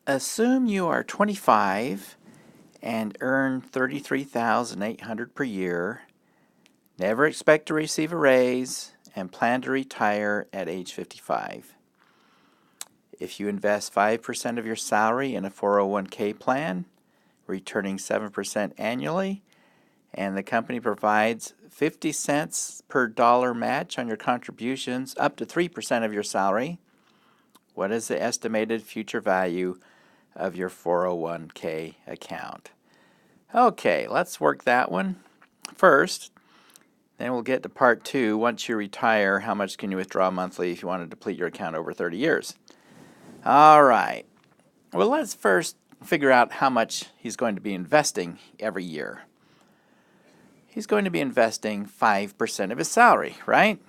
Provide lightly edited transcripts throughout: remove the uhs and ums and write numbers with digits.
Assume you are 25 and earn $33,800 per year, never expect to receive a raise, and plan to retire at age 55. If you invest 5% of your salary in a 401k plan, returning 7% annually, and the company provides 50 cents per dollar match on your contributions up to 3% of your salary, what is the estimated future value of your 401k account? Okay, let's work that one first. Then we'll get to part 2. Once you retire, how much can you withdraw monthly if you want to deplete your account over 30 years? All right. Well, let's first figure out how much he's going to be investing every year. He's going to be investing 5% of his salary, right?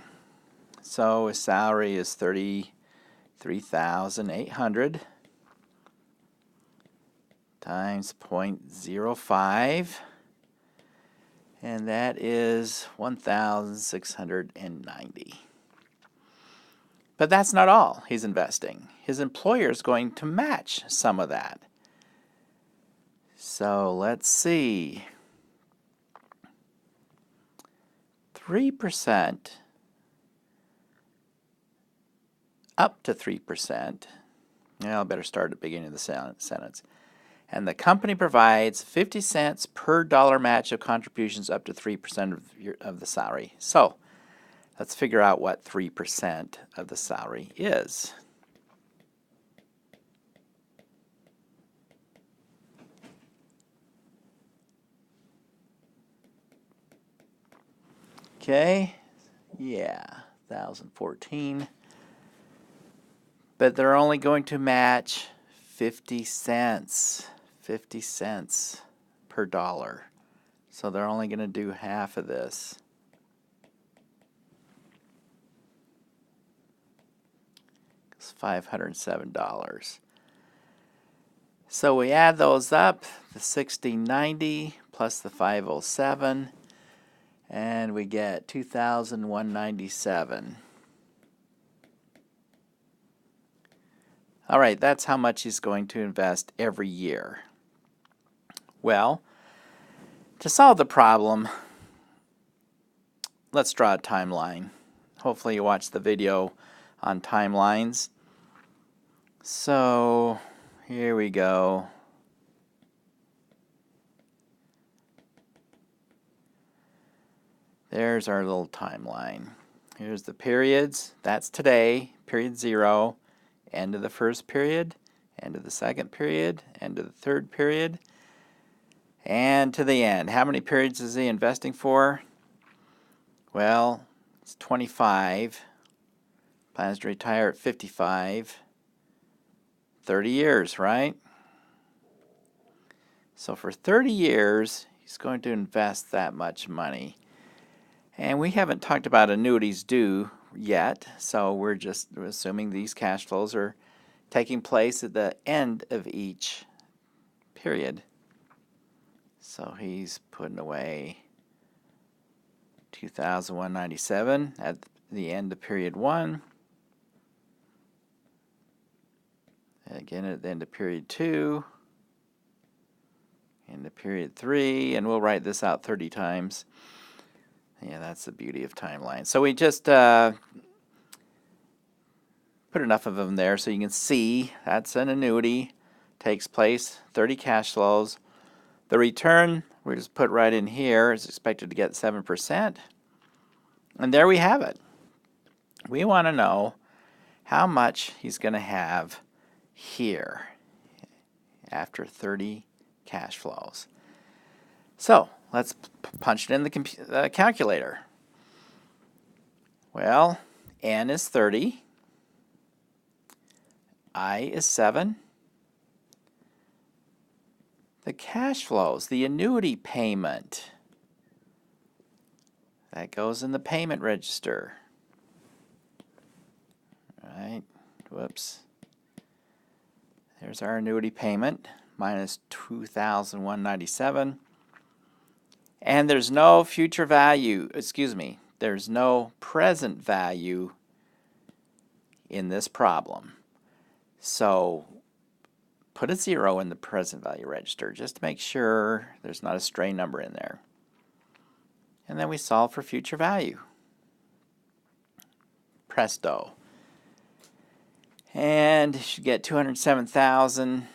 So his salary is $33,800 times 0.05, and that is $1,690. But that's not all he's investing. His employer is going to match some of that. So let's see. 3%, up to 3%. Well, I better start at the beginning of the sentence. And the company provides 50 cents per dollar match of contributions up to 3% of the salary. So let's figure out what 3% of the salary is. Okay, yeah, 1,014. But they're only going to match 50 cents. 50 cents per dollar. So they're only going to do half of this. It's $507. So we add those up, the 6090 plus the 507, and we get 2,197. All right, that's how much he's going to invest every year. Well, to solve the problem, let's draw a timeline. Hopefully you watched the video on timelines. So here we go. There's our little timeline. Here's the periods. That's today, period 0, end of the first period, end of the second period, end of the third period, and to the end. How many periods is he investing for? Well, it's 25. Plans to retire at 55. 30 years, right? So for 30 years, he's going to invest that much money. And we haven't talked about annuities due yet, so we're just assuming these cash flows are taking place at the end of each period. So he's putting away $2,197 at the end of period 1. Again at the end of period 2. End of period 3. And we'll write this out 30 times. Yeah, that's the beauty of timeline. So we just put enough of them there so you can see that's an annuity. Takes place, 30 cash flows. The return, we just put right in here, is expected to get 7%. And there we have it. We want to know how much he's going to have here after 30 cash flows. So let's punch it in the calculator. Well, N is 30. I is 7. The cash flows, the annuity payment, that goes in the payment register. Right, whoops. There's our annuity payment, minus 2,197. And there's no future value, there's no present value in this problem. So put a 0 in the present value register just to make sure there's not a stray number in there. And then we solve for future value. Presto. And you should get 207,000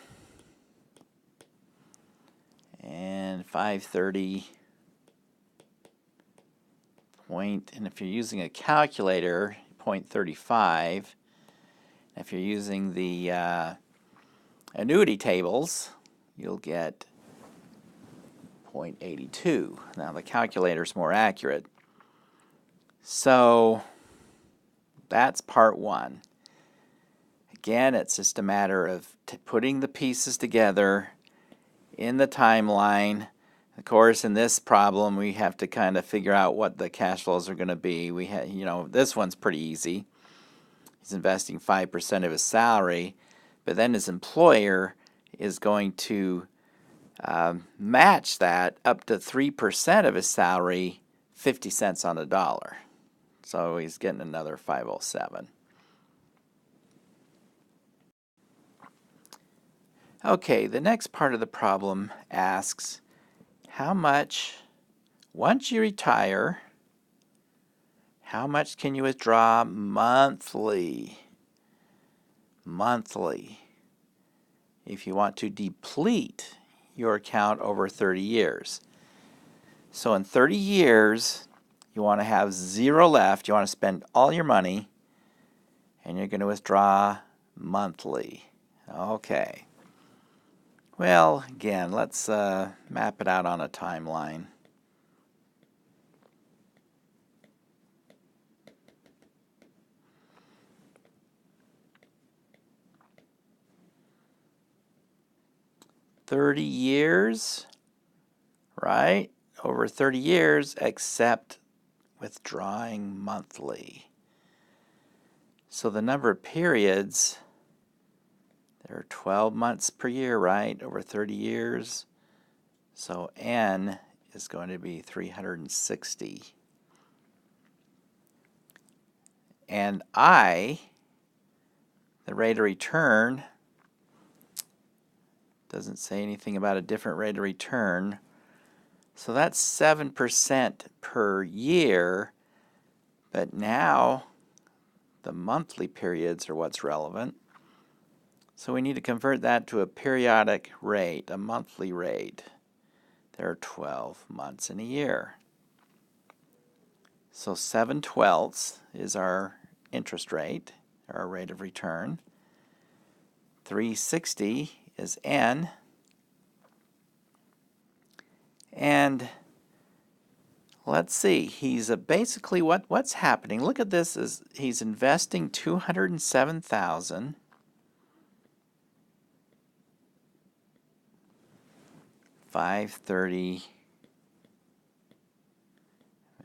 and 530 point, and if you're using a calculator, 0.35. If you're using the annuity tables, you'll get 0.82. Now the calculator's more accurate. So that's part one. Again, it's just a matter of putting the pieces together in the timeline. Of course, in this problem, we have to kind of figure out what the cash flows are going to be. This one's pretty easy. He's investing 5% of his salary, but then his employer is going to match that up to 3% of his salary, 50 cents on the dollar. So he's getting another 507. Okay, the next part of the problem asks, how much, once you retire, how much can you withdraw monthly? Monthly. If you want to deplete your account over 30 years. So in 30 years, you want to have 0 left. You want to spend all your money, and you're going to withdraw monthly. Okay. Well, again, let's map it out on a timeline. $30 years, right? Over 30 years, except withdrawing monthly. So the number of periods, there are 12 months per year, right? Over 30 years. So N is going to be 360. And I, the rate of return, doesn't say anything about a different rate of return. So that's 7% per year. But now the monthly periods are what's relevant. So we need to convert that to a periodic rate, a monthly rate. There are 12 months in a year. So 7/12 is our interest rate, our rate of return. 360 is N. And let's see, he's basically what's happening. Look at this, is he's investing 207,000. $530,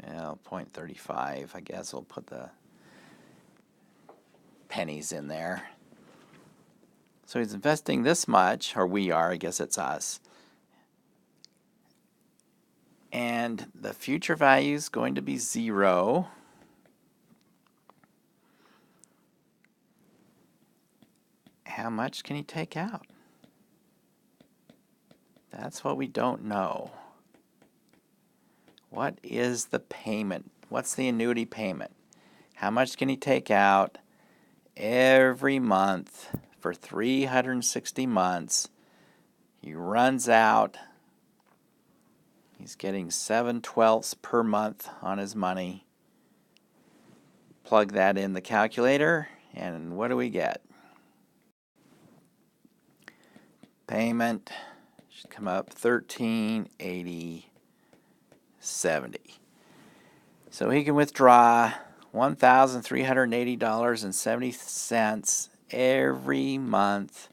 well, 0.35. I guess we'll put the pennies in there. So he's investing this much, or we are, I guess it's us. And the future value is going to be 0. How much can he take out? That's what we don't know. What is the payment? What's the annuity payment? How much can he take out every month for 360 months? He runs out. He's getting 7/12 per month on his money. Plug that in the calculator, and what do we get? Payment should come up $1,380.70. So he can withdraw $1,380.70 every month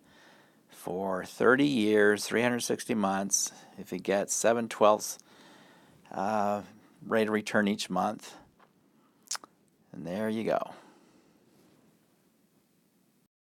for 30 years, 360 months, if he gets 7/12 rate of return each month. And there you go.